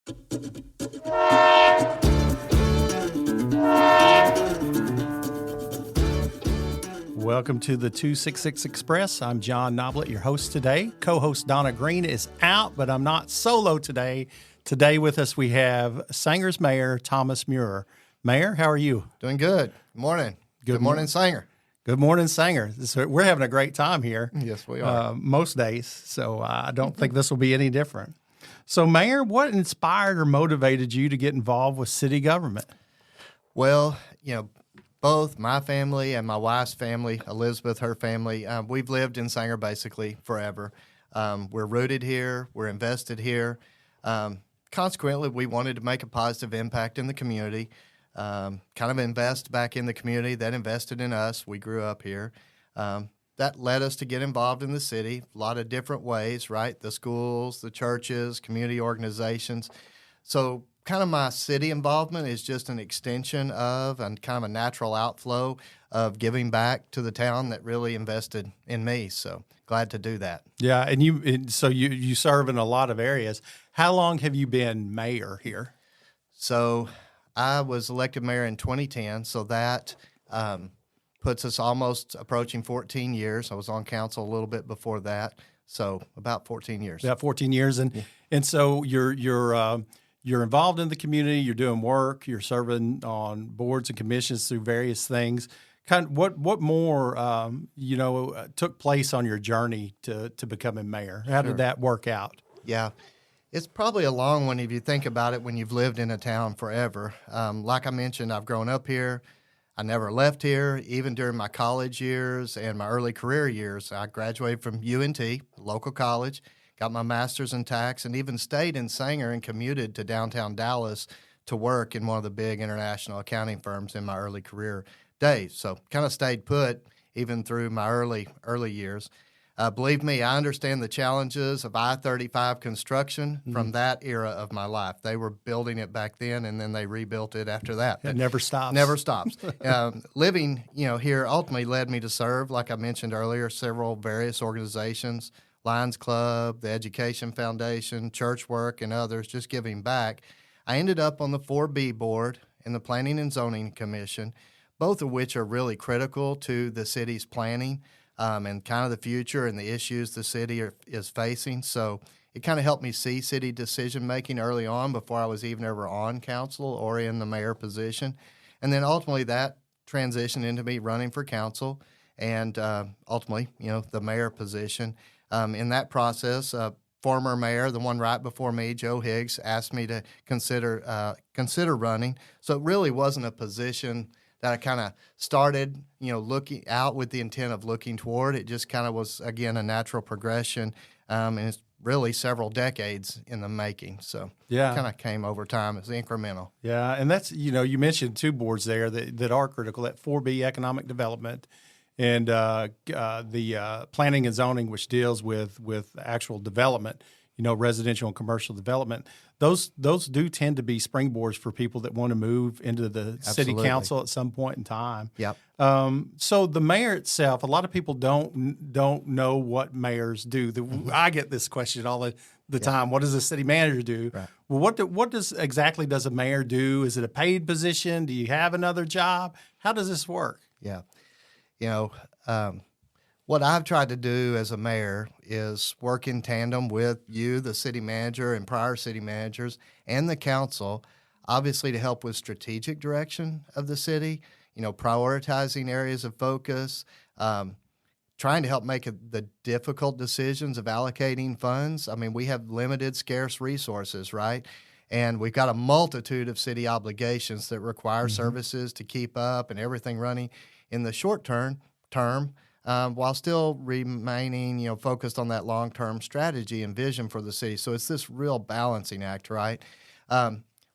Welcome to the 266 Express. I'm John Noblitt, your host today. Co-host Donna Green is out, but I'm not solo today. Today with us we have Sanger's Mayor Thomas Muir. Mayor, how are you? Doing good. Good morning. Good morning, Sanger. Good morning, Sanger. We're having a great time here. Yes, we are. Most days, so I don't think this will be any different. So, Mayor, what inspired or motivated you to get involved with city government? Well, both my family and my wife's family, Elizabeth, her family, we've lived in Sanger basically forever. We're rooted here. We're invested here. Consequently, we wanted to make a positive impact in the community, kind of invest back in the community that invested in us. We grew up here. That led us to get involved in the city, a lot of different ways, right? The schools, the churches, community organizations. So kind of my city involvement is just an extension of and kind of a natural outflow of giving back to the town that really invested in me. So glad to do that. Yeah, and you serve in a lot of areas. How long have you been mayor here? So I was elected mayor in 2010, so that puts us almost approaching 14 years. I was on council a little bit before that, so about 14 years. About 14 years, and so you're involved in the community. You're doing work. You're serving on boards and commissions through various things. Kind of what more took place on your journey to becoming mayor? How did that work out? Yeah. It's probably a long one if you think about it when you've lived in a town forever. Like I mentioned, I've grown up here. I never left here, even during my college years and my early career years. I graduated from UNT, local college, got my master's in tax, and even stayed in Sanger and commuted to downtown Dallas to work in one of the big international accounting firms in my early career days. So kind of stayed put even through my early years. Believe me, I understand the challenges of I-35 construction from that era of my life. They were building it back then, and then they rebuilt it after that. It never stops. Never stops. Living, here ultimately led me to serve, like I mentioned earlier, several various organizations, Lions Club, the Education Foundation, church work, and others, just giving back. I ended up on the 4B board and the Planning and Zoning Commission, both of which are really critical to the city's planning. And kind of the future and the issues the city is facing. So it kind of helped me see city decision-making early on before I was even ever on council or in the mayor position. And then ultimately that transitioned into me running for council and ultimately, the mayor position. In that process, former mayor, the one right before me, Joe Higgs, asked me to consider running. So it really wasn't a position that I kind of started, looking out with the intent of looking toward. It just kind of was, again, a natural progression, and it's really several decades in the making. So it kind of came over time. It's incremental. Yeah, and that's, you mentioned two boards there that are critical, that 4B Economic Development and the Planning and Zoning, which deals with actual development, residential and commercial development. Those do tend to be springboards for people that want to move into the city council at some point in time. Yep. So the mayor itself, a lot of people don't know what mayors do. I get this question all the time. What does a city manager do? Right. Well, what does a mayor do? Is it a paid position? Do you have another job? How does this work? Yeah. What I've tried to do as a mayor is work in tandem with you, the city manager, and prior city managers, and the council, obviously to help with strategic direction of the city, prioritizing areas of focus, trying to help make the difficult decisions of allocating funds. I mean, we have limited, scarce resources, right? And we've got a multitude of city obligations that require services to keep up and everything running in the short term, while still remaining, focused on that long-term strategy and vision for the city. So it's this real balancing act, right?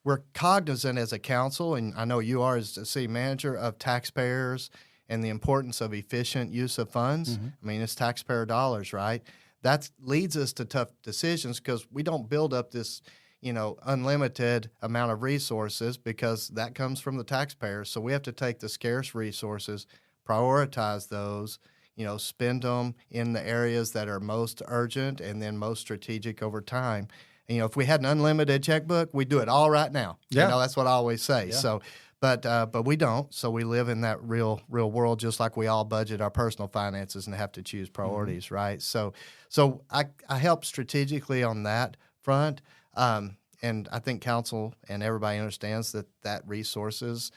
We're cognizant as a council, and I know you are as a city manager, of taxpayers and the importance of efficient use of funds. I mean, it's taxpayer dollars, right? That leads us to tough decisions because we don't build up this, unlimited amount of resources because that comes from the taxpayers. So we have to take the scarce resources, prioritize those, spend them in the areas that are most urgent and then most strategic over time. And, if we had an unlimited checkbook, we'd do it all right now. Yeah. That's what I always say. Yeah. So, but we don't. So we live in that real world, just like we all budget our personal finances and have to choose priorities, right? So I help strategically on that front. And I think council and everybody understands that resources,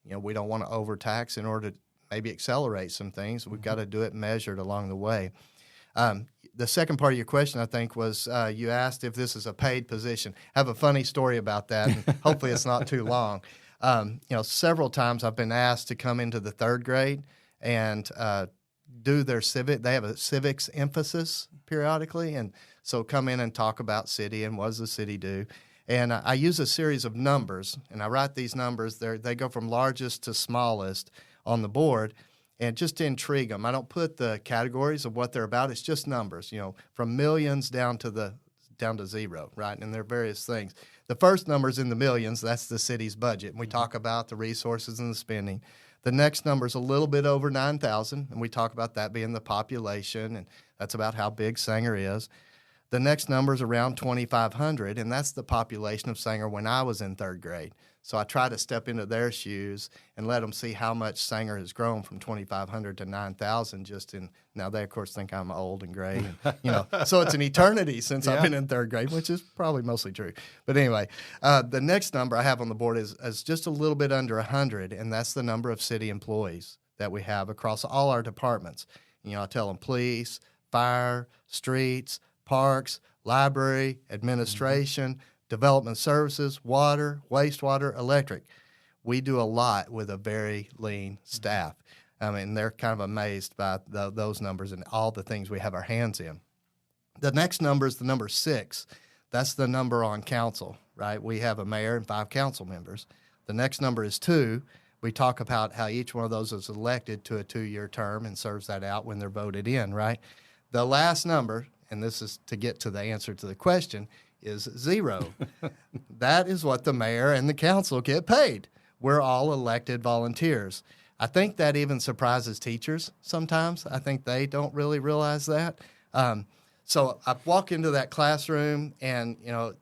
we don't want to overtax in order to maybe accelerate some things. We've got to do it measured along the way. The second part of your question, I think, was you asked if this is a paid position. I have a funny story about that, and hopefully it's not too long. Several times I've been asked to come into the third grade and do their civic. They have a civics emphasis periodically, and so come in and talk about city and what does the city do. And I use a series of numbers, and I write these numbers. They go from largest to smallest on the board, and just to intrigue them. I don't put the categories of what they're about. It's just numbers, from millions down to zero, right? And there are various things. The first number's in the millions. That's the city's budget, and we talk about the resources and the spending. The next number's a little bit over 9,000, and we talk about that being the population, and that's about how big Sanger is. The next number is around 2,500, and that's the population of Sanger when I was in third grade. So I try to step into their shoes and let them see how much Sanger has grown from 2,500 to 9,000 now they, of course, think I'm old and gray. And, so it's an eternity since I've been in third grade, which is probably mostly true. But anyway, the next number I have on the board is just a little bit under 100, and that's the number of city employees that we have across all our departments. I tell them police, fire, streets, parks, library, administration, development services, water, wastewater, electric. We do a lot with a very lean staff. They're kind of amazed by those numbers and all the things we have our hands in. The next number is the number 6. That's the number on council, right? We have a mayor and 5 council members. The next number is 2. We talk about how each one of those is elected to a 2-year term and serves that out when they're voted in, right? The last number, and this is to get to the answer to the question, is 0. That is what the mayor and the council get paid. We're all elected volunteers. I think that even surprises teachers sometimes. I think they don't really realize that. So I walk into that classroom and,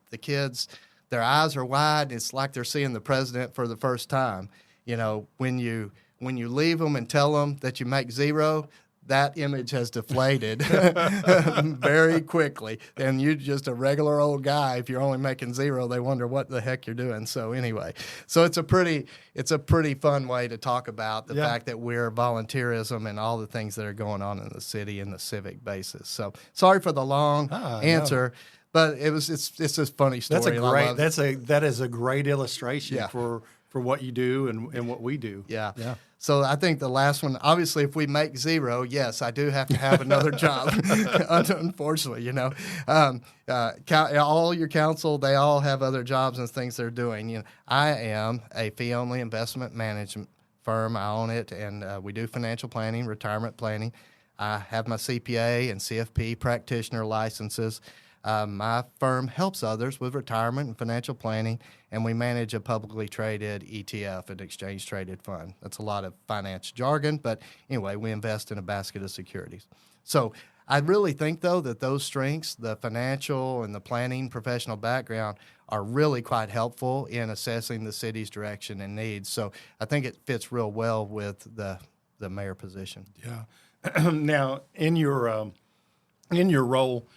the kids, their eyes are wide. It's like they're seeing the president for the first time. When you leave them and tell them that you make 0, that image has deflated very quickly. And you're just a regular old guy. If you're only making 0, they wonder what the heck you're doing. So anyway, it's a pretty fun way to talk about the fact that we're volunteerism and all the things that are going on in the city and the civic basis. So sorry for the long answer. No. But it's just funny story. That is a great illustration for what you do and what we do. Yeah. So I think the last one, obviously, if we make 0, yes, I do have to have another job. Unfortunately, all your council, they all have other jobs and things they're doing. I am a fee-only investment management firm. I own it, and we do financial planning, retirement planning. I have my CPA and CFP practitioner licenses. My firm helps others with retirement and financial planning, and we manage a publicly traded ETF, an exchange-traded fund. That's a lot of finance jargon, but anyway, we invest in a basket of securities. So I really think, though, that those strengths, the financial and the planning professional background, are really quite helpful in assessing the city's direction and needs. So I think it fits real well with the mayor position. Yeah. Now, in your role,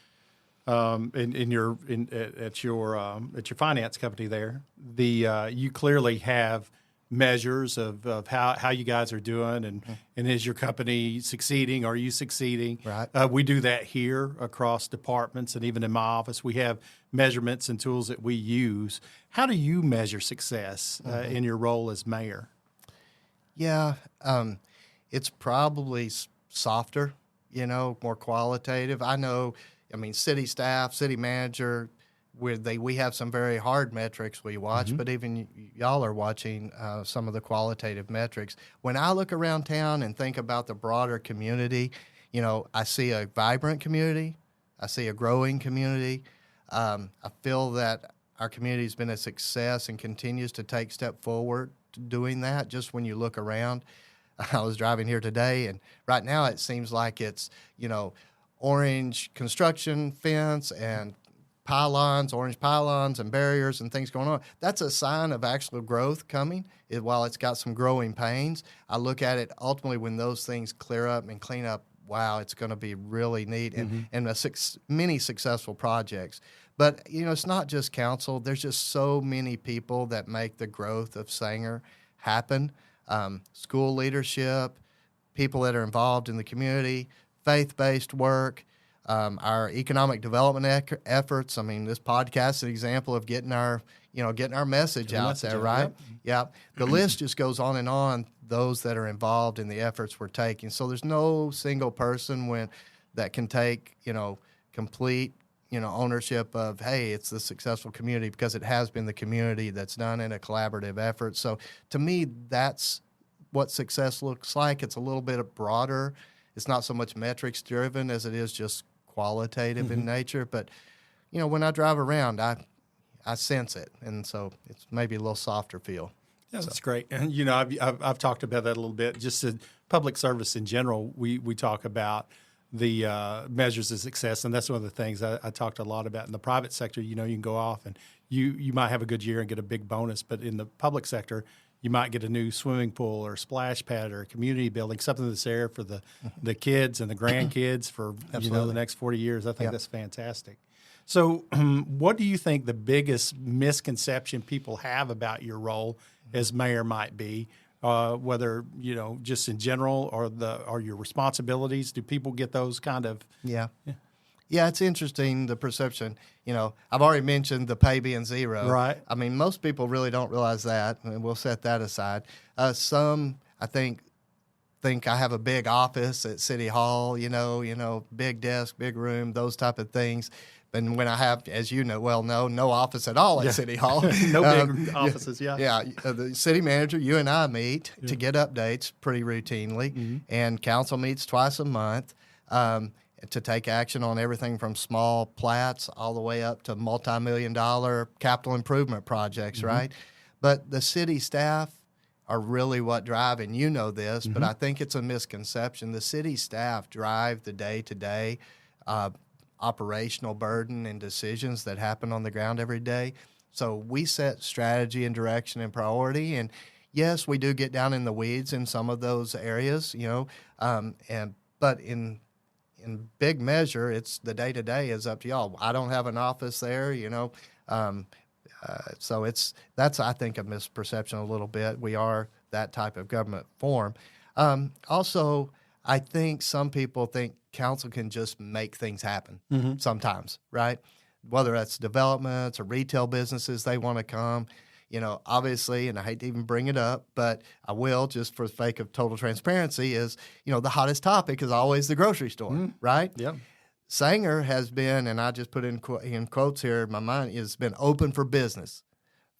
at your finance company there, you clearly have measures of how you guys are doing and is your company succeeding? Are you succeeding? Right. We do that here across departments, and even in my office, we have measurements and tools that we use. How do you measure success in your role as mayor? Yeah, it's probably softer, more qualitative. I know. City staff, city manager, we have some very hard metrics we watch, but even y'all are watching some of the qualitative metrics. When I look around town and think about the broader community, I see a vibrant community. I see a growing community. I feel that our community has been a success and continues to take step forward to doing that just when you look around. I was driving here today, and right now it seems like it's, orange construction fence and pylons, orange pylons and barriers and things going on. That's a sign of actual growth coming. While it's got some growing pains, I look at it ultimately when those things clear up and clean up. Wow, it's going to be really neat and many successful projects. But, it's not just council. There's just so many people that make the growth of Sanger happen. School leadership, people that are involved in the community, faith-based work, our economic development efforts. I mean, this podcast is an example of getting our message out there, right? Yep. Yeah. The list just goes on, those that are involved in the efforts we're taking. So there's no single person that can take, complete, ownership of, hey, it's the successful community, because it has been the community that's done in a collaborative effort. So to me, that's what success looks like. It's a little bit broader. It's not so much metrics driven as it is just qualitative in nature. But, when I drive around, I sense it. And so it's maybe a little softer feel. Yeah, that's great. And, I've talked about that a little bit. Just public service in general, we talk about the measures of success, and that's one of the things I talked a lot about. In the private sector, you can go off and you might have a good year and get a big bonus, but in the public sector, you might get a new swimming pool or splash pad or a community building, something that's there for the kids and the grandkids for the next 40 years. I think that's fantastic. So what do you think the biggest misconception people have about your role as mayor might be, whether, just in general or your responsibilities? Do people get those kind of? Yeah, it's interesting, the perception. I've already mentioned the pay being zero. Right. I mean, most people really don't realize that, and we'll set that aside. Some, I think I have a big office at City Hall, big desk, big room, those type of things. And when I have, as no office at all at City Hall. No big offices, Yeah, the city manager, you and I meet to get updates pretty routinely, and council meets twice a month to take action on everything from small plats all the way up to multi-million-dollar capital improvement projects, right? But the city staff are really what drive, and this, but I think it's a misconception. The city staff drive the day-to-day operational burden and decisions that happen on the ground every day. So we set strategy and direction and priority. And yes, we do get down in the weeds in some of those areas, but in big measure, it's the day-to-day is up to y'all. I don't have an office there, so that's, I think, a misperception a little bit. We are that type of government form. Also, I think some people think council can just make things happen sometimes, right? Whether that's developments or retail businesses, they want to come. Obviously, and I hate to even bring it up, but I will just for the sake of total transparency, is, the hottest topic is always the grocery store, right? Yeah. Sanger has been, and I just put in quotes here in my mind, has been open for business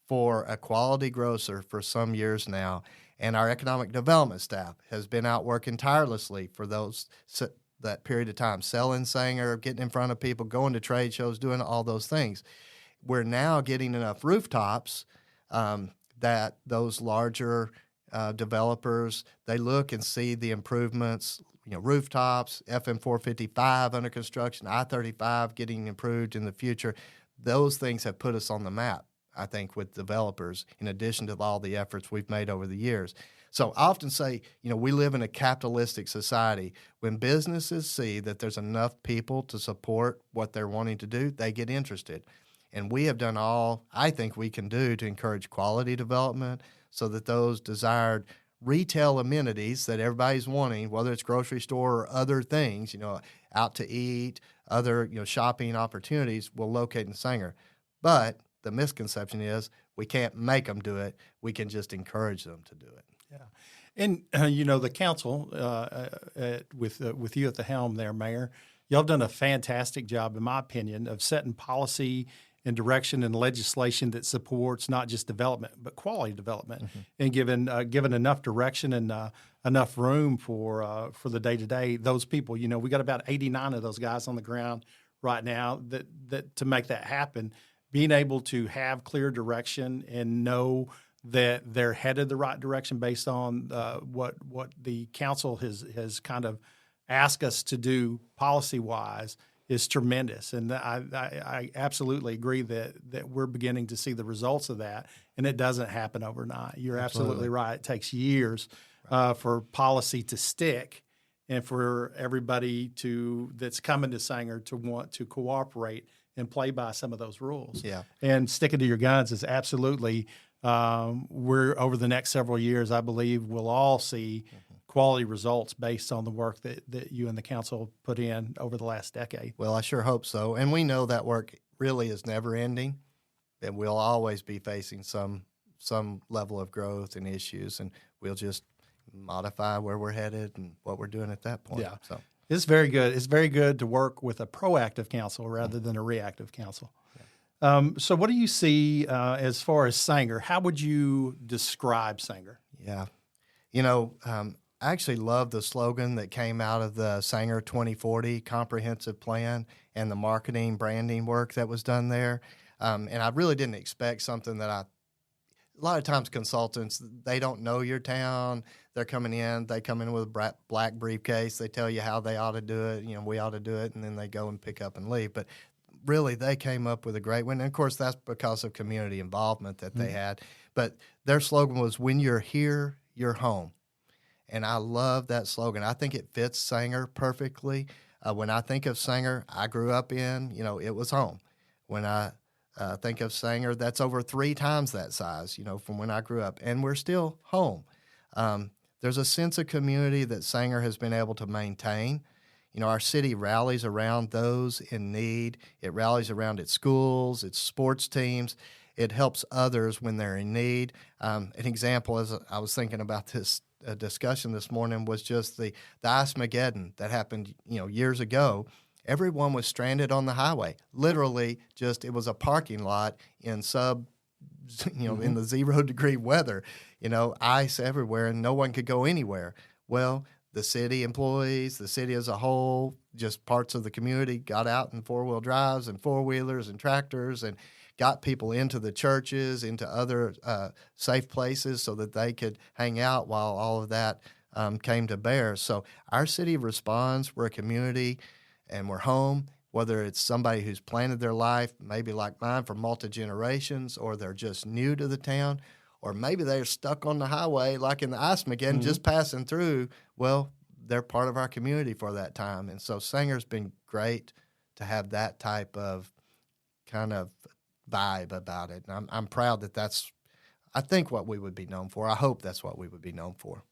for a quality grocer for some years now. And our economic development staff has been out working tirelessly for that period of time, selling Sanger, getting in front of people, going to trade shows, doing all those things. We're now getting enough rooftops that those larger developers, they look and see the improvements, rooftops, FM 455 under construction, I-35 getting improved in the future. Those things have put us on the map, I think, with developers, in addition to all the efforts we've made over the years. So I often say, we live in a capitalistic society. When businesses see that there's enough people to support what they're wanting to do, they get interested. And we have done all I think we can do to encourage quality development so that those desired retail amenities that everybody's wanting, whether it's grocery store or other things, out to eat, other, shopping opportunities, will locate in Sanger. But the misconception is we can't make them do it. We can just encourage them to do it. Yeah. And, the council, with you at the helm there, Mayor, y'all have done a fantastic job, in my opinion, of setting policy and direction and legislation that supports not just development, but quality development, and given enough direction and enough room for the day-to-day. Those people, we got about 89 of those guys on the ground right now that to make that happen. Being able to have clear direction and know that they're headed the right direction based on what the council has kind of asked us to do policy-wise is tremendous, and I absolutely agree that we're beginning to see the results of that, and it doesn't happen overnight. You're absolutely right. It takes years for policy to stick, and for everybody that's coming to Sanger to want to cooperate and play by some of those rules. Yeah. And sticking to your guns is absolutely. We're over the next several years, I believe we'll all see quality results based on the work that you and the council put in over the last decade. Well, I sure hope so. And we know that work really is never ending, and we'll always be facing some level of growth and issues, and we'll just modify where we're headed and what we're doing at that point. Yeah. So it's very good. It's very good to work with a proactive council rather than a reactive council. So what do you see as far as Sanger? How would you describe Sanger? Yeah. I actually love the slogan that came out of the Sanger 2040 comprehensive plan and the marketing, branding work that was done there. And I really didn't expect something that a lot of times consultants, they don't know your town. They come in with a black briefcase. They tell you how they ought to do it. We ought to do it. And then they go and pick up and leave. But really, they came up with a great one. And, of course, that's because of community involvement that they had. But their slogan was, when you're here, you're home. And I love that slogan. I think it fits Sanger perfectly. When I think of Sanger, I grew up in, it was home. When I think of Sanger, that's over 3 times that size, from when I grew up. And we're still home. There's a sense of community that Sanger has been able to maintain. Our city rallies around those in need. It rallies around its schools, its sports teams. It helps others when they're in need. An example, as I was thinking about this discussion this morning, was just the Ice-Mageddon that happened, years ago. Everyone was stranded on the highway. Literally, it was a parking lot in in the 0-degree weather. Ice everywhere, and no one could go anywhere. Well, the city employees, the city as a whole, just parts of the community got out in 4-wheel drives and 4-wheelers and tractors and got people into the churches, into other safe places so that they could hang out while all of that came to bear. So our city responds. We're a community, and we're home, whether it's somebody who's planted their life, maybe like mine, for multi-generations, or they're just new to the town, or maybe they're stuck on the highway like in the Ice-Mageddon, just passing through. Well, they're part of our community for that time. And so Sanger's been great to have that type of kind of vibe about it. And I'm proud that that's, I think, what we would be known for. I hope that's what we would be known for.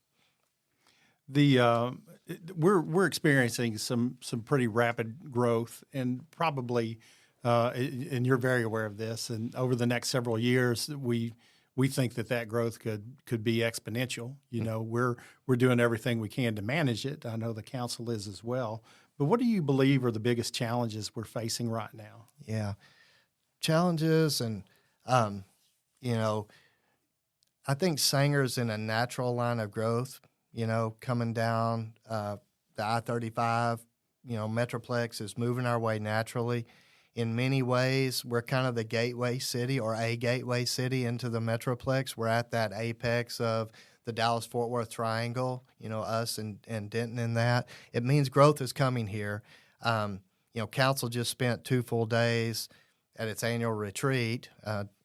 We're experiencing some pretty rapid growth, and probably, and you're very aware of this. And over the next several years, we think that growth could be exponential. We're doing everything we can to manage it. I know the council is as well. But what do you believe are the biggest challenges we're facing right now? Yeah, challenges, and I think Sanger's in a natural line of growth. Coming down the I-35, Metroplex is moving our way naturally. In many ways, we're kind of the gateway city, or a gateway city, into the Metroplex. We're at that apex of the Dallas-Fort Worth triangle, us and Denton in that. It means growth is coming here. Council just spent 2 full days at its annual retreat,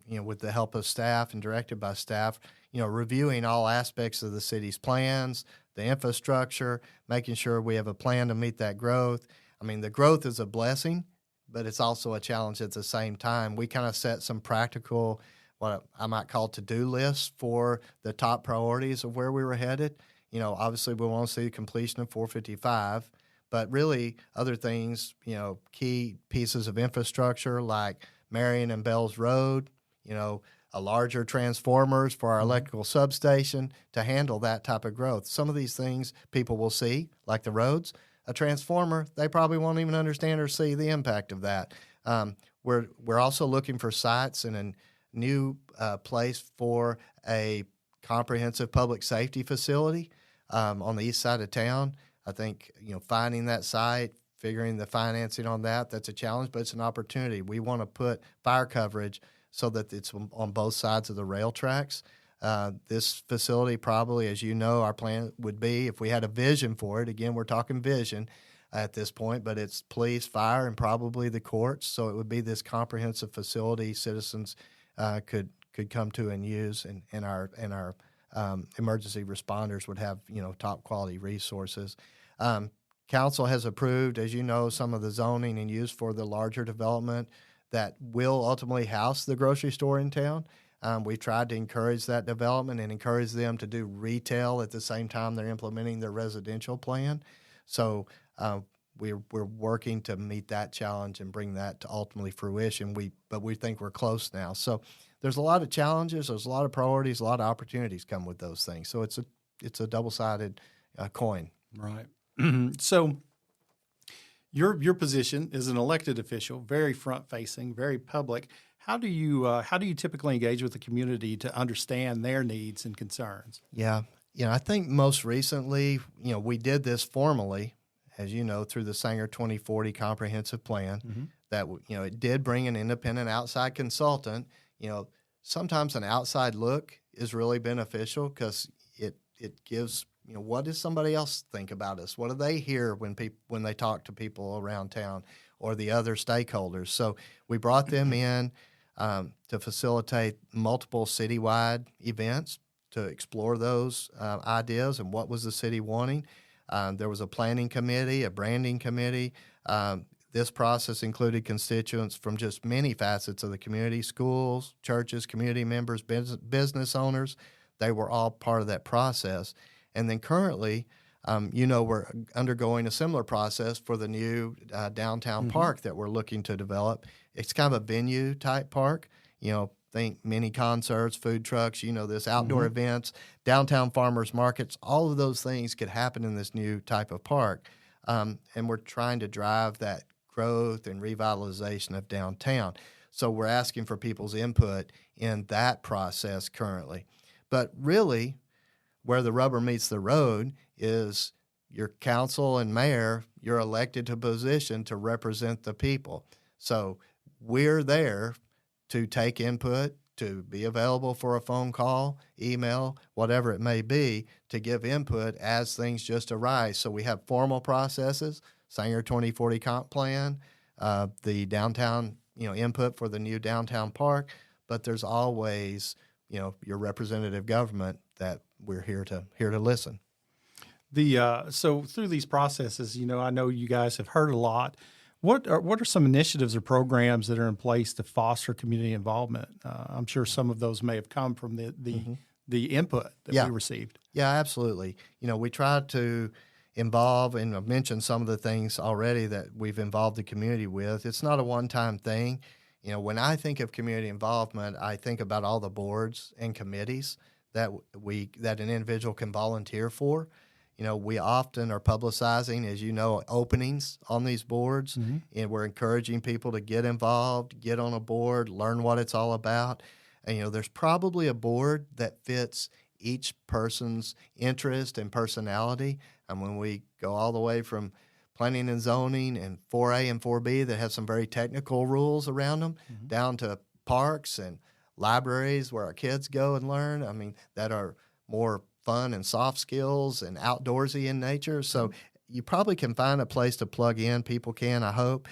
with the help of staff and directed by staff, reviewing all aspects of the city's plans, the infrastructure, making sure we have a plan to meet that growth. I mean, the growth is a blessing, but it's also a challenge at the same time. We kind of set some practical, what I might call to-do lists for the top priorities of where we were headed. Obviously we want to see the completion of 455, but really other things, key pieces of infrastructure like Marion and Bells Road, a larger transformers for our electrical substation to handle that type of growth. Some of these things people will see, like the roads. A transformer, they probably won't even understand or see the impact of that. We're also looking for sites in a new place for a comprehensive public safety facility on the east side of town. I think finding that site, figuring the financing on that's a challenge, but it's an opportunity. We want to put fire coverage so that it's on both sides of the rail tracks. This facility probably, as you know, our plan would be, if we had a vision for it, again, we're talking vision, at this point, but it's police, fire, and probably the courts. So it would be this comprehensive facility citizens could come to and use, and our emergency responders would have top quality resources. Council has approved, as you know, some of the zoning and use for the larger development that will ultimately house the grocery store in town. We've tried to encourage that development and encourage them to do retail at the same time they're implementing their residential plan. So we're working to meet that challenge and bring that to ultimately fruition. But we think we're close now. So there's a lot of challenges, there's a lot of priorities, a lot of opportunities come with those things. So it's a double-sided coin. Right. So your position is an elected official, very front-facing, very public. How do you typically engage with the community to understand their needs and concerns? Yeah, I think most recently, we did this formally, as you know, through the Sanger 2040 Comprehensive Plan. Mm-hmm. That it did bring an independent outside consultant. Sometimes an outside look is really beneficial because it gives what does somebody else think about us? What do they hear when they talk to people around town or the other stakeholders? So we brought them in to facilitate multiple citywide events to explore those ideas and what was the city wanting. There was a planning committee, a branding committee. This process included constituents from just many facets of the community: schools, churches, community members, business owners. They were all part of that process. And then currently, we're undergoing a similar process for the new downtown park that we're looking to develop. It's kind of a venue-type park. Think mini concerts, food trucks, this outdoor events, downtown farmers markets. All of those things could happen in this new type of park. And we're trying to drive that growth and revitalization of downtown. So we're asking for people's input in that process currently. But really, where the rubber meets the road is your council and mayor, you're elected to a position to represent the people. So we're there to take input, to be available for a phone call, email, whatever it may be, to give input as things just arise. So we have formal processes, Sanger 2040 Comp Plan, the downtown, input for the new downtown park, but there's always, your representative government that we're here to listen. So through these processes, I know you guys have heard a lot. What are some initiatives or programs that are in place to foster community involvement? I'm sure some of those may have come from the input that we received. Yeah, absolutely. We try to involve, and I've mentioned some of the things already that we've involved the community with. It's not a one-time thing. When I think of community involvement, I think about all the boards and committees that an individual can volunteer for. We often are publicizing, as you know, openings on these boards, and we're encouraging people to get involved, get on a board, learn what it's all about. And, there's probably a board that fits each person's interest and personality. And when we go all the way from planning and zoning and 4A and 4B that have some very technical rules around them, down to parks and libraries where our kids go and learn, that are more fun and soft skills and outdoorsy in nature. So you probably can find a place to plug in. People can, I hope.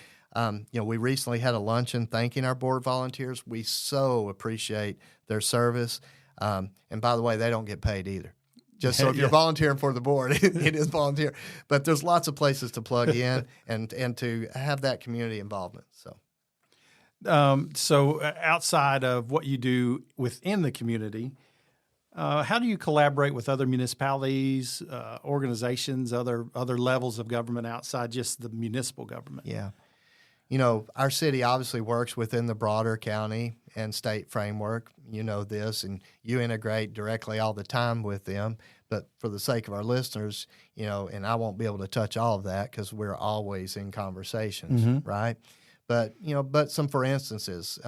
We recently had a luncheon thanking our board volunteers. We so appreciate their service. And by the way, they don't get paid either. Just so if you're volunteering for the board, it is volunteer. But there's lots of places to plug in and to have that community involvement. So outside of what you do within the community, how do you collaborate with other municipalities, organizations, other levels of government outside just the municipal government? Yeah. Our city obviously works within the broader county and state framework. You know this, and you integrate directly all the time with them. But for the sake of our listeners, and I won't be able to touch all of that because we're always in conversations, right? But, some for instances,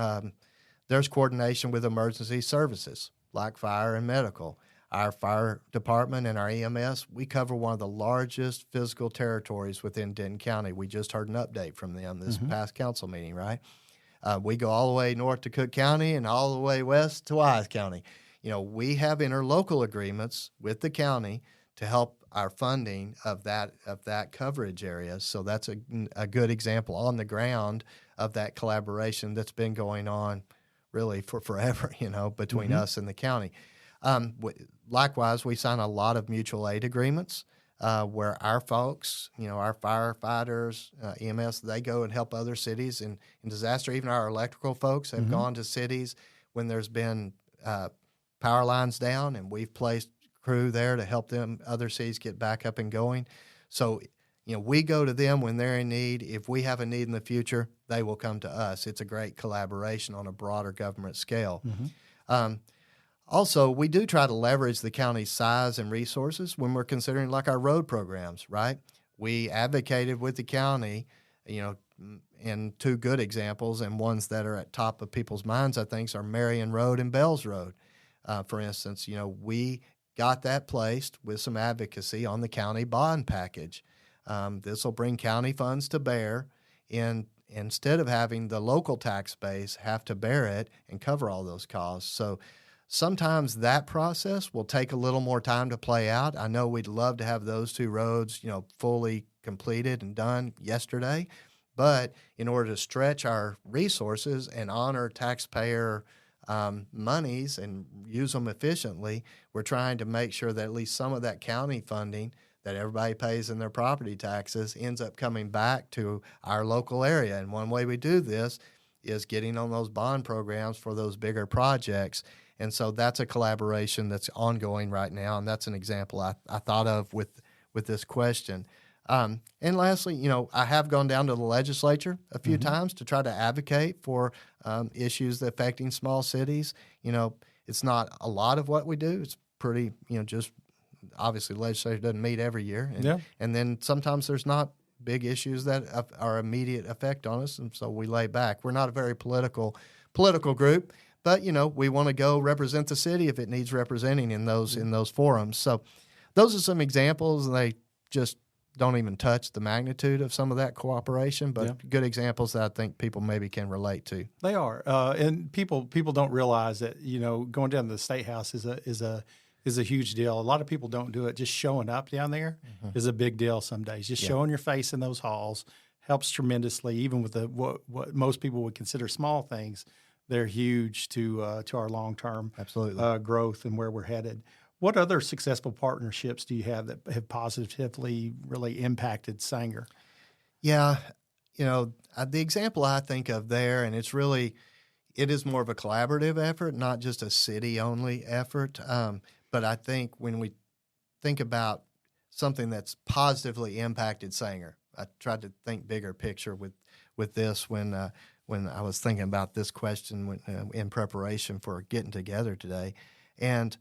there's coordination with emergency services like fire and medical. Our fire department and our EMS, we cover one of the largest physical territories within Denton County. We just heard an update from them this past council meeting, right? We go all the way north to Cook County and all the way west to Wythe County. We have interlocal agreements with the county to help our funding of that coverage area. So that's a good example on the ground of that collaboration that's been going on really for forever, between us and the county. Likewise, we sign a lot of mutual aid agreements where our folks, our firefighters, EMS, they go and help other cities in disaster. Even our electrical folks have gone to cities when there's been power lines down, and we've placed crew there to help them, other cities, get back up and going. So, we go to them when they're in need. If we have a need in the future, they will come to us. It's a great collaboration on a broader government scale. Also, we do try to leverage the county's size and resources when we're considering like our road programs, right? We advocated with the county, in two good examples, and ones that are at top of people's minds, I think, are Marion Road and Bells Road. For instance, we got that placed with some advocacy on the county bond package. This will bring county funds to bear, and instead of having the local tax base have to bear it and cover all those costs. So sometimes that process will take a little more time to play out. I know we'd love to have those two roads, fully completed and done yesterday, but in order to stretch our resources and honor taxpayer monies and use them efficiently, we're trying to make sure that at least some of that county funding that everybody pays in their property taxes ends up coming back to our local area. And one way we do this is getting on those bond programs for those bigger projects. And so that's a collaboration that's ongoing right now, and that's an example I thought of with this question. And lastly, I have gone down to the legislature a few times to try to advocate for issues affecting small cities. It's not a lot of what we do. It's pretty, just obviously the legislature doesn't meet every year. And then sometimes there's not big issues that are immediate effect on us, and so we lay back. We're not a very political group, but, we want to go represent the city if it needs representing in those forums. So those are some examples, and they just don't even touch the magnitude of some of that cooperation, but good examples that I think people maybe can relate to. They are, and people don't realize that going down to the State House is a huge deal. A lot of people don't do it. Just showing up down there is a big deal some days. Just showing your face in those halls helps tremendously. Even with what most people would consider small things, they're huge to our long-term growth and where we're headed. What other successful partnerships do you have that have positively really impacted Sanger? Yeah, the example I think of there, and it is more of a collaborative effort, not just a city-only effort. But I think when we think about something that's positively impacted Sanger, I tried to think bigger picture with this when I was thinking about this question in preparation for getting together today. And,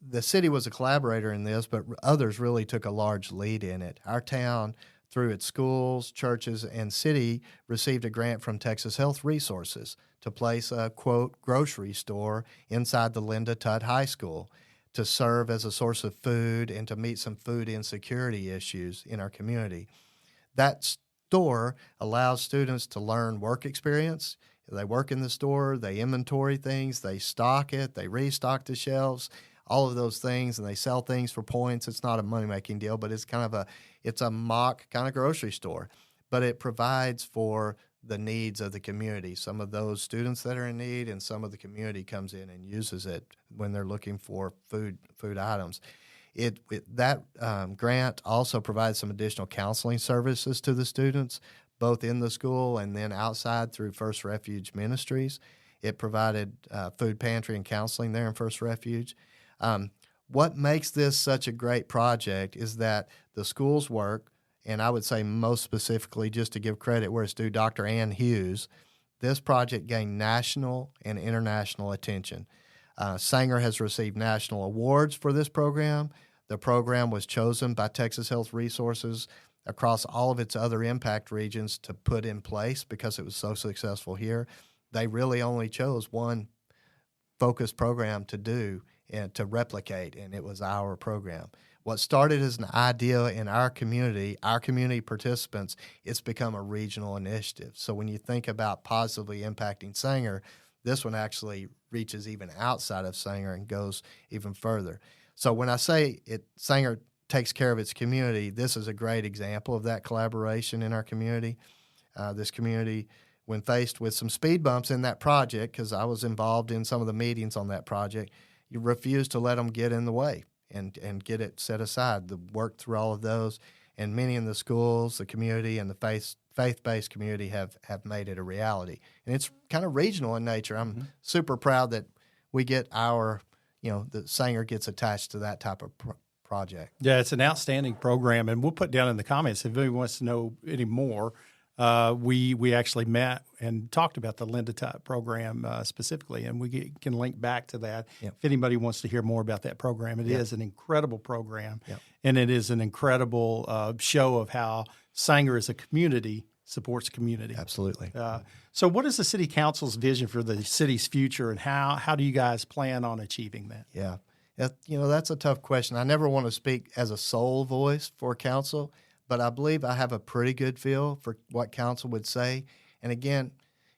the city was a collaborator in this, but others really took a large lead in it. Our town, through its schools, churches, and city, received a grant from Texas Health Resources to place a, quote, grocery store inside the Linda Tutt High School to serve as a source of food and to meet some food insecurity issues in our community. That store allows students to learn work experience. They work in the store, they inventory things, they stock it, they restock the shelves, all of those things, and they sell things for points. It's not a money-making deal, but it's it's a mock kind of grocery store. But it provides for the needs of the community. Some of those students that are in need, and some of the community comes in and uses it when they're looking for food items. That grant also provides some additional counseling services to the students, both in the school and then outside through First Refuge Ministries. It provided food pantry and counseling there in First Refuge. What makes this such a great project is that the school's work, and I would say most specifically, just to give credit where it's due, Dr. Ann Hughes, this project gained national and international attention. Sanger has received national awards for this program. The program was chosen by Texas Health Resources across all of its other impact regions to put in place because it was so successful here. They really only chose one focused program to do and to replicate, and it was our program. What started as an idea in our community participants, it's become a regional initiative. So when you think about positively impacting Sanger, this one actually reaches even outside of Sanger and goes even further. So when I say Sanger takes care of its community. This is a great example of that collaboration in our community. This community, when faced with some speed bumps in that project, because I was involved in some of the meetings on that project, you refused to let them get in the way and get it set aside. Work through all of those, and many in the schools, the community, and the faith-based community have made it a reality. And it's kind of regional in nature. I'm super proud that we get the Sanger gets attached to that type of project. Yeah, it's an outstanding program, and we'll put down in the comments if anybody wants to know any more. We actually met and talked about the Linda type program specifically, and we can link back to that if anybody wants to hear more about that program. It is an incredible program, and it is an incredible show of how Sanger as a community supports community. Absolutely. So what is the city council's vision for the city's future, and how do you guys plan on achieving that? Yeah. That's a tough question. I never want to speak as a sole voice for council, but I believe I have a pretty good feel for what council would say. And again,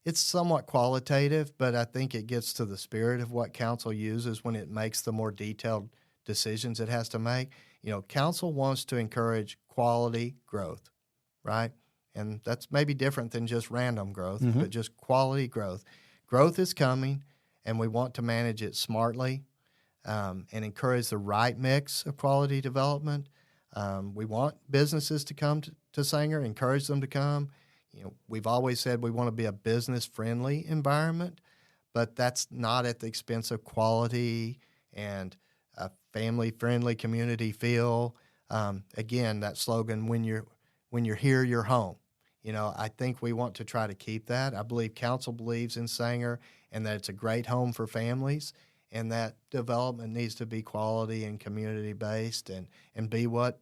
it's somewhat qualitative, but I think it gets to the spirit of what council uses when it makes the more detailed decisions it has to make. Council wants to encourage quality growth, right? And that's maybe different than just random growth, but just quality growth. Growth is coming, and we want to manage it smartly and encourage the right mix of quality development. We want businesses to come to Sanger, encourage them to come. We've always said we want to be a business-friendly environment, but that's not at the expense of quality and a family-friendly community feel. Again, that slogan, when you're here, you're home. I think we want to try to keep that. I believe council believes in Sanger and that it's a great home for families, and that development needs to be quality and community-based and be what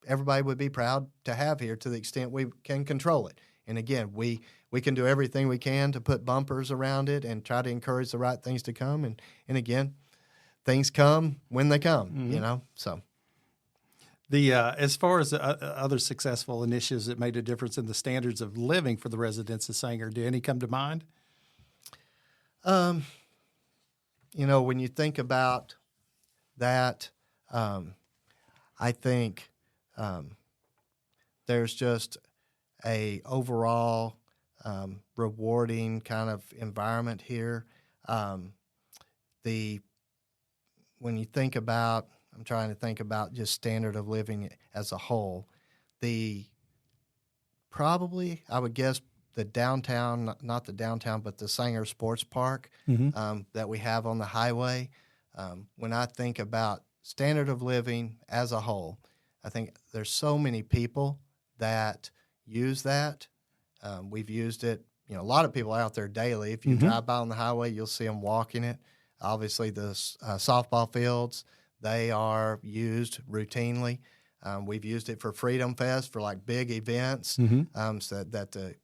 everybody would be proud to have here to the extent we can control it. And again, we can do everything we can to put bumpers around it and try to encourage the right things to come. And again, things come when they come, so. As far as other successful initiatives that made a difference in the standards of living for the residents of Sanger, do any come to mind? When you think about that, I think there's just a overall rewarding kind of environment here. When you think about, I'm trying to think about just standard of living as a whole, I would guess the downtown, not the downtown, but the Sanger Sports Park that we have on the highway. When I think about standard of living as a whole, I think there's so many people that use that. We've used it. A lot of people out there daily. If you drive by on the highway, you'll see them walking it. Obviously, the softball fields, they are used routinely. We've used it for Freedom Fest, for like big events, so that the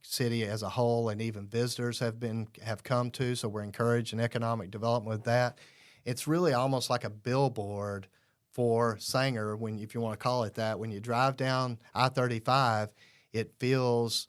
city as a whole and even visitors have come to. So we're encouraging economic development with that. It's really almost like a billboard for Sanger, if you want to call it that. When you drive down I-35, it feels,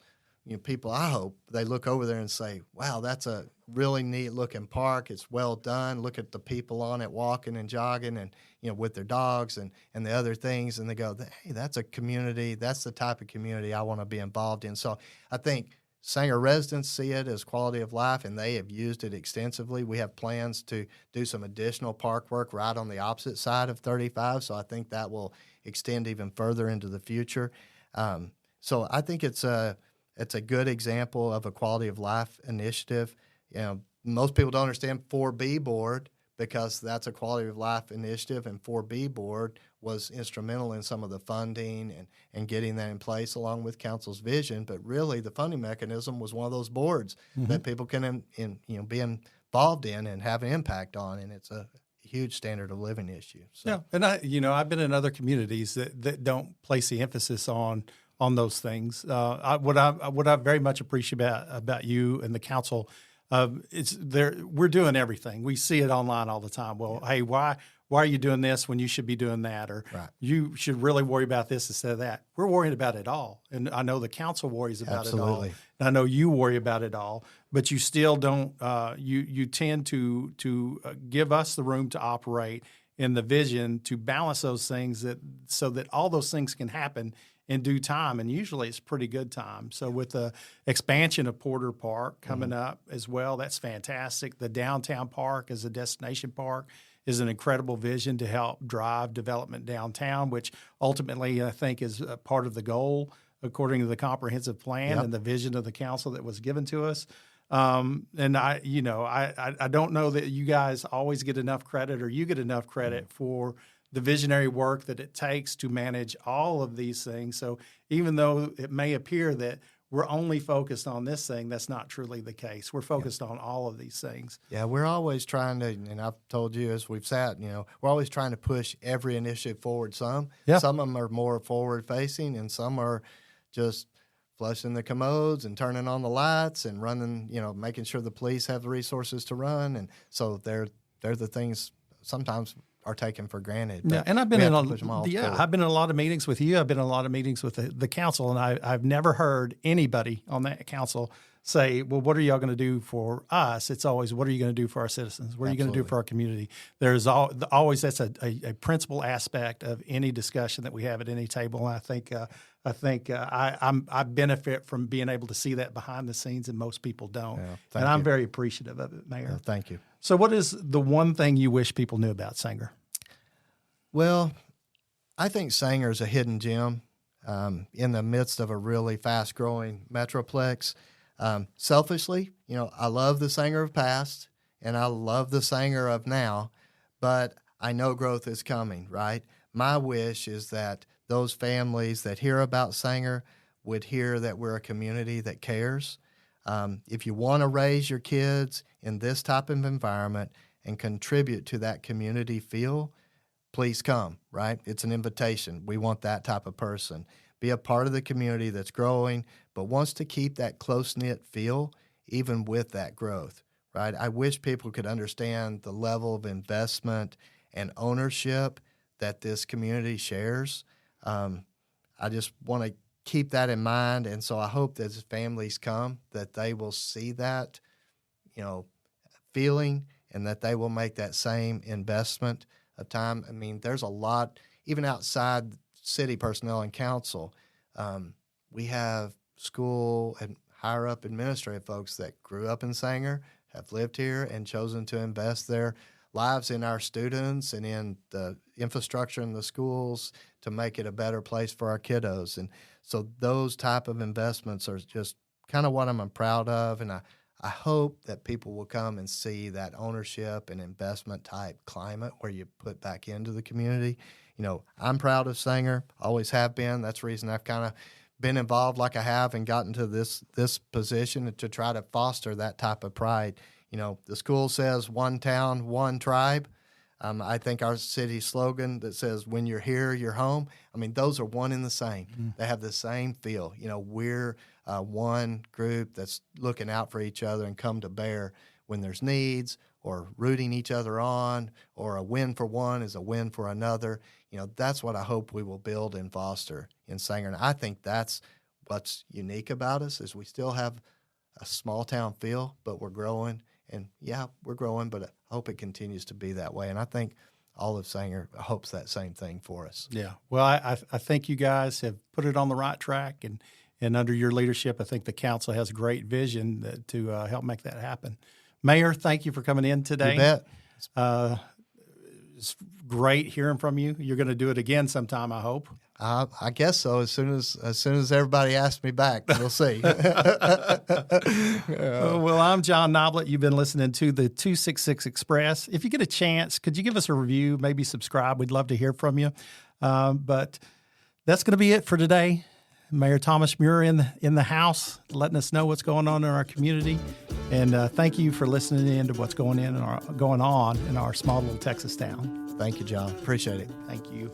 people, I hope, they look over there and say, wow, that's a really neat looking park. It's well done. Look at the people on it walking and jogging and, with their dogs and the other things. And they go, hey, that's a community. That's the type of community I want to be involved in. So I think Sanger residents see it as quality of life, and they have used it extensively. We have plans to do some additional park work right on the opposite side of 35, so I think that will extend even further into the future. So I think it's a good example of a quality of life initiative. Most people don't understand 4B board because that's a quality of life initiative, and 4B board was instrumental in some of the funding and getting that in place along with council's vision. But really, the funding mechanism was one of those boards that people can be involved in and have an impact on, and it's a huge standard of living issue. So. Yeah, and I've been in other communities that don't place the emphasis on those things. What I very much appreciate about you and the council, we're doing everything. We see it online all the time. Well, hey, why are you doing this when you should be doing that? Or you should really worry about this instead of that. We're worrying about it all. And I know the council worries about it all. And I know you worry about it all, but you still don't, you tend to give us the room to operate and the vision to balance those things so that all those things can happen in due time, and usually it's pretty good time. So with the expansion of Porter Park coming up as well, that's fantastic. The downtown park as a destination park is an incredible vision to help drive development downtown, which ultimately I think is a part of the goal according to the comprehensive plan and the vision of the council that was given to us. And I don't know that you guys always get enough credit, or you get enough credit for the visionary work that it takes to manage all of these things. So even though it may appear that we're only focused on this thing, that's not truly the case. We're focused on all of these things. Yeah, we're always trying to, and I've told you as we've sat, we're always trying to push every initiative forward some. Yeah. Some of them are more forward-facing, and some are just flushing the commodes and turning on the lights and running, making sure the police have the resources to run. And so they're the things sometimes are taken for granted. Yeah, and I've been in I've been in a lot of meetings with you. I've been in a lot of meetings with the council, and I've never heard anybody on that council say, well, what are y'all going to do for us? It's always, what are you going to do for our citizens? What are you going to do for our community? There's always, that's a principal aspect of any discussion that we have at any table. And I think I benefit from being able to see that behind the scenes, and most people don't. And I'm very appreciative of it, Mayor. Thank you. So what is the one thing you wish people knew about Sanger? Well, I think Sanger is a hidden gem in the midst of a really fast-growing metroplex. Selfishly, I love the Sanger of past, and I love the Sanger of now, but I know growth is coming, right? My wish is that those families that hear about Sanger would hear that we're a community that cares. If you want to raise your kids in this type of environment and contribute to that community feel, please come, right? It's an invitation. We want that type of person. Be a part of the community that's growing, but wants to keep that close-knit feel even with that growth, right? I wish people could understand the level of investment and ownership that this community shares. I just want to keep that in mind, and so I hope that as families come, that they will see that, feeling, and that they will make that same investment of time. I mean, there's a lot, even outside city personnel and council, we have school and higher up administrative folks that grew up in Sanger, have lived here, and chosen to invest their lives in our students and in the infrastructure in the schools to make it a better place for our kiddos. And so those type of investments are just kind of what I'm proud of, and I hope that people will come and see that ownership and investment type climate where you put back into the community. I'm proud of Sanger, always have been. That's the reason I've kind of been involved like I have and gotten to this position to try to foster that type of pride. The school says one town, one tribe. I think our city slogan that says, when you're here, you're home. I mean, those are one and the same. Mm. They have the same feel. We're one group that's looking out for each other and come to bear when there's needs, or rooting each other on, or a win for one is a win for another. That's what I hope we will build and foster in Sanger. And I think that's what's unique about us, is we still have a small town feel, but we're growing. And yeah, we're growing, but I hope it continues to be that way. And I think all of Sanger hopes that same thing for us. Yeah. Well, I think you guys have put it on the right track, and under your leadership, I think the council has a great vision to help make that happen. Mayor, thank you for coming in today. You bet. It's great hearing from you. You're going to do it again sometime, I hope. I guess so. As soon as everybody asks me back, we'll see. Well, I'm John Noblitt. You've been listening to the 266 Express. If you get a chance, could you give us a review? Maybe subscribe. We'd love to hear from you. But that's going to be it for today. Mayor Thomas Muir in the house, letting us know what's going on in our community. And thank you for listening in to what's going on in our small little Texas town. Thank you, John. Appreciate it. Thank you.